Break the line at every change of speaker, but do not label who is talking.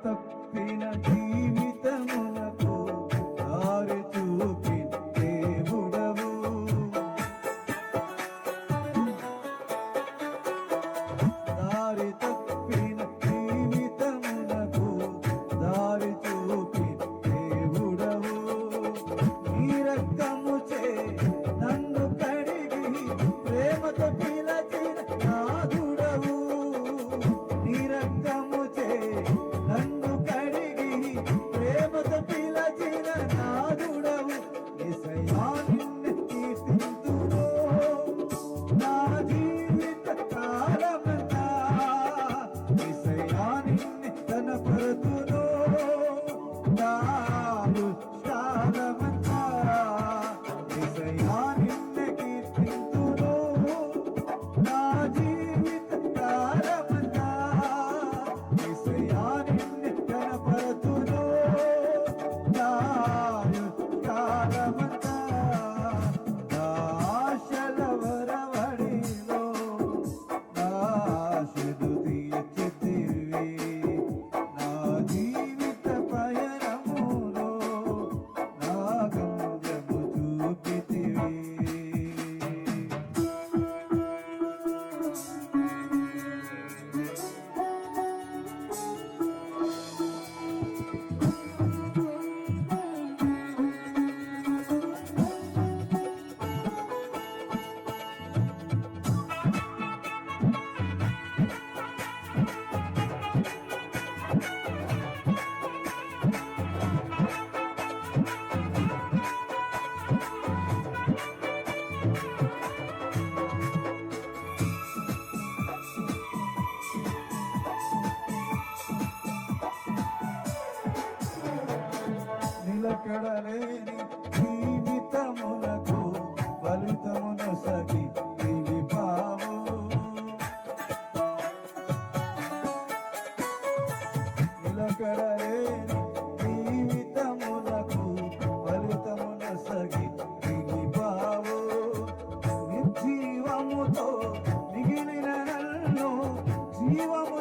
తప్పిన జీవితమునకు దారి చూపి దేవుడవు. దారి తప్పిన జీవితమునకు దారి చూపి దేవుడవు. నీ రక్తముచే నన్ను కడిగి ప్రేమతో పిలచిన నాదుడవు. నీ రక్తముచే నన్ను కడిగి ప్రేమతో పిలచిన నాదుడవు. యేసయ్యా నిన్ను కీర్తింతును నా జీవిత కాలమంతా. యేసయ్యా నిన్ను కనపరుతును నా కాలమంతా. యేసయ్యా నిన్ను కీర్తింతును నా జీవిత కాలమంతా. యేసయ్యా నిన్ను కనపరుతును నా కాలమంతా. నా ఆశల వరవడిలో నా ఆశలు తీర్చితివి. నా జీవిత పయనములో నా గమ్యము చూపితివి. నిలకడలేని జీవితమునకు ఫలితమును సగి నిలిపావు. నిలకడలేని జీవితమునకు ఫలితమును సగి నిలిపావు. నిర్జీవముతో మిగిలిన నన్ను జీవము